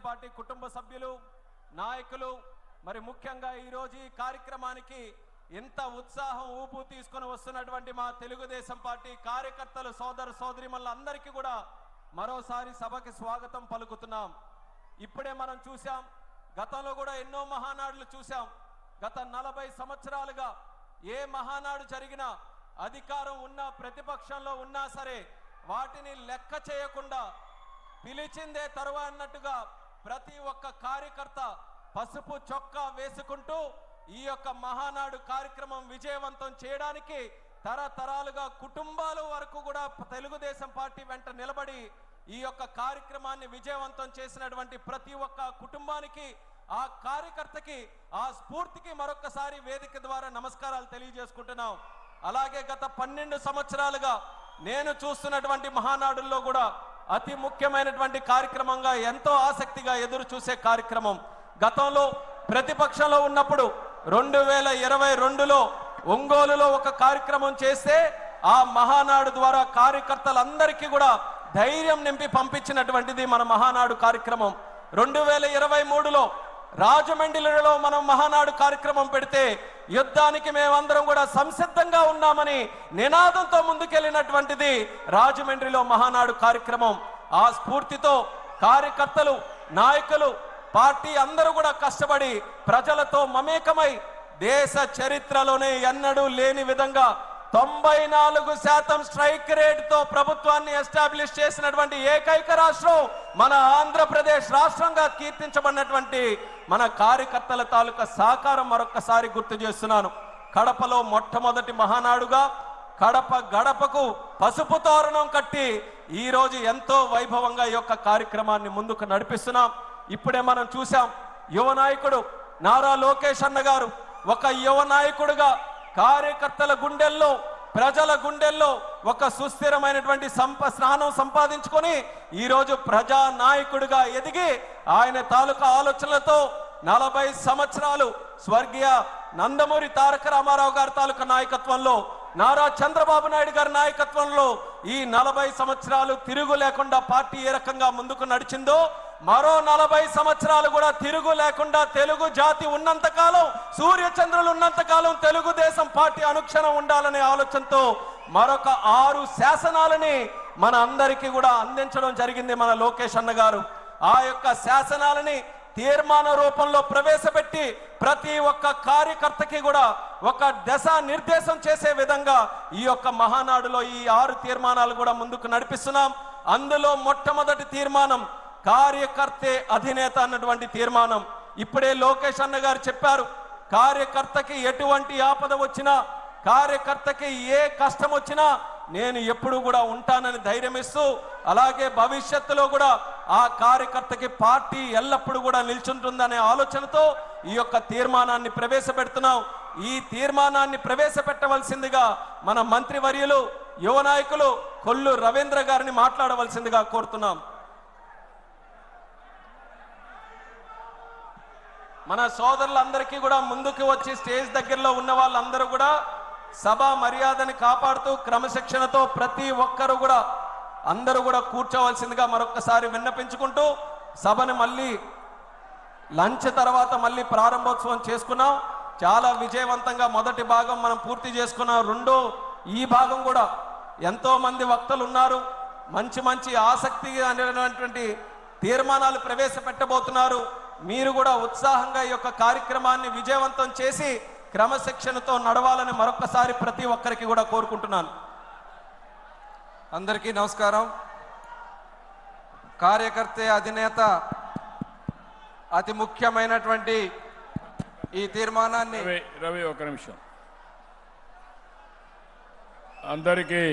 Party కుటుంబ సభ్యులు నాయకులు మరి ముఖ్యంగా ఈ రోజు ఈ కార్యక్రమానికి ఎంత ఉత్సాహం ఊపు తీసుకొని వస్తున్నటువంటి మా తెలుగుదేశం పార్టీ కార్యకర్తలు సోదర సోదరీమణులందరికీ కూడా మరోసారి సభకి స్వాగతం పలుకుతున్నాం. ఇప్పుడే మనం చూసాం, గతంలో కూడా ఎన్నో మహానాడులు చూసాం. గత 40 సంవత్సరాలుగా ఏ మహానాడు జరిగినా అధికారం ఉన్నా ప్రతిపక్షంలో ఉన్నా సరే వాటిని లెక్క చేయకుండా పిలిచిందే తరువా అన్నట్టుగా ప్రతి ఒక్క కార్యకర్త పసుపు చొక్కా వేసుకుంటూ ఈ యొక్క మహానాడు కార్యక్రమం విజయవంతం చేయడానికి తరతరాలుగా కుటుంబాల వరకు కూడా తెలుగుదేశం పార్టీ వెంట నిలబడి ఈ యొక్క కార్యక్రమాన్ని విజయవంతం చేసినటువంటి ప్రతి ఒక్క కుటుంబానికి ఆ కార్యకర్తకి ఆ స్ఫూర్తికి మరొకసారి వేదిక ద్వారా నమస్కారాలు తెలియజేసుకుంటున్నాం. అలాగే గత 12 సంవత్సరాలుగా నేను చూస్తున్నటువంటి మహానాడుల్లో కూడా అతి ముఖ్యమైనటువంటి కార్యక్రమంగా ఎంతో ఆసక్తిగా ఎదురు చూసే కార్యక్రమం గతంలో ప్రతిపక్షంలో ఉన్నప్పుడు 2022లో ఒంగోలులో ఒక కార్యక్రమం చేస్తే ఆ మహానాడు ద్వారా కార్యకర్తలందరికీ కూడా ధైర్యం నింపి పంపించినటువంటిది మన మహానాడు కార్యక్రమం. 2023లో రాజమండ్రిలో మనం మహానాడు కార్యక్రమం పెడితే యుద్ధానికి మేమందరం కూడా సంసిద్ధంగా ఉన్నామని నినాదంతో ముందుకెళ్లినటువంటిది రాజమండ్రిలో మహానాడు కార్యక్రమం. ఆ స్ఫూర్తితో కార్యకర్తలు నాయకులు పార్టీ అందరూ కూడా కష్టపడి ప్రజలతో మమేకమై దేశ చరిత్రలోనే ఎన్నడూ లేని విధంగా 94% స్ట్రైక్ రేట్ తో ప్రభుత్వాన్ని ఎస్టాబ్లిష్ చేసినటువంటి ఏకైక రాష్ట్రం మన ఆంధ్రప్రదేశ్ రాష్ట్రంగా కీర్తించబడినటువంటి మన కార్యకర్తల తాలూకా సహకారం మరొకసారి గుర్తు చేస్తున్నాను. కడపలో మొట్టమొదటి మహానాడుగా కడప గడపకు పసుపు తోరణం కట్టి ఈ రోజు ఎంతో వైభవంగా ఈ యొక్క కార్యక్రమాన్ని ముందుకు నడిపిస్తున్నాం. ఇప్పుడే మనం చూసాం, యువ నాయకుడు నారా లోకేష్ అన్న గారు ఒక యువ నాయకుడుగా కార్యకర్తల గుండెల్లో ప్రజల గుండెల్లో ఒక సుస్థిరమైనటువంటి స్థానం సంపాదించుకొని ఈరోజు ప్రజా నాయకుడిగా ఎదిగి ఆయన తాలూకా ఆలోచనలతో 40 సంవత్సరాలు స్వర్గీయ నందమూరి తారక రామారావు గారి తాలూకా నాయకత్వంలో నారా చంద్రబాబు నాయుడు గారి నాయకత్వంలో ఈ 40 సంవత్సరాలు తిరుగు లేకుండా పార్టీ ఏ రకంగా ముందుకు నడిచిందో మరో 40 సంవత్సరాలు కూడా తిరుగు లేకుండా తెలుగు జాతి ఉన్నంతకాలం సూర్యచంద్రులు ఉన్నంతకాలం తెలుగుదేశం పార్టీ అనుక్షణం ఉండాలనే ఆలోచనతో మరొక 6 శాసనాలని మన అందరికీ కూడా అందించడం జరిగింది మన లోకేష్ అన్న గారు. ఆ యొక్క శాసనాలని తీర్మాన రూపంలో ప్రవేశపెట్టి ప్రతి ఒక్క కార్యకర్తకి కూడా ఒక దశ నిర్దేశం చేసే విధంగా ఈ యొక్క మహానాడులో ఈ 6 తీర్మానాలు కూడా ముందుకు నడిపిస్తున్నాం. అందులో మొట్టమొదటి తీర్మానం కార్యకర్తే అధినేత అన్నటువంటి తీర్మానం. ఇప్పుడే లోకేష్ అన్న గారు చెప్పారు, కార్యకర్తకి ఎటువంటి ఆపద వచ్చినా కార్యకర్తకి ఏ కష్టం వచ్చినా నేను ఎప్పుడు కూడా ఉంటానని ధైర్యం ఇస్తూ అలాగే భవిష్యత్తులో కూడా ఆ కార్యకర్తకి పార్టీ ఎల్లప్పుడూ కూడా నిల్చుంటుందనే ఆలోచనతో ఈ యొక్క తీర్మానాన్ని ప్రవేశపెడుతున్నాం. ఈ తీర్మానాన్ని ప్రవేశపెట్టవలసిందిగా మన మంత్రివర్యులు యువ నాయకులు కొల్లు రవీంద్ర గారిని మాట్లాడవలసిందిగా కోరుతున్నాం. మన సోదరులందరికీ కూడా ముందుకు వచ్చి స్టేజ్ దగ్గరలో ఉన్న వాళ్ళందరూ కూడా సభ మర్యాదని కాపాడుతూ క్రమశిక్షణతో ప్రతి ఒక్కరు కూడా అందరూ కూడా కూర్చోవలసిందిగా మరొకసారి విన్నపించుకుంటూ సభని మళ్ళీ లంచ్ తర్వాత మళ్ళీ ప్రారంభోత్సవం చేసుకున్నాం. చాలా విజయవంతంగా మొదటి భాగం మనం పూర్తి చేసుకున్నాం. రెండో ఈ భాగం కూడా ఎంతో మంది వక్తలు ఉన్నారు, మంచి మంచి ఆసక్తి అనేటువంటి తీర్మానాలు ప్రవేశపెట్టబోతున్నారు. మీరు కూడా ఉత్సాహంగా ఈ యొక్క కార్యక్రమాన్ని విజయవంతం చేసి క్రమశిక్షణతో నడవాలని మరొకసారి ప్రతి ఒక్కరికి కూడా కోరుకుంటున్నాను. అందరికీ నమస్కారం. కార్యకర్తే అధినేత అతి ముఖ్యమైనటువంటి ఈ తీర్మానాన్ని రవి ఒక నిమిషం అందరికీ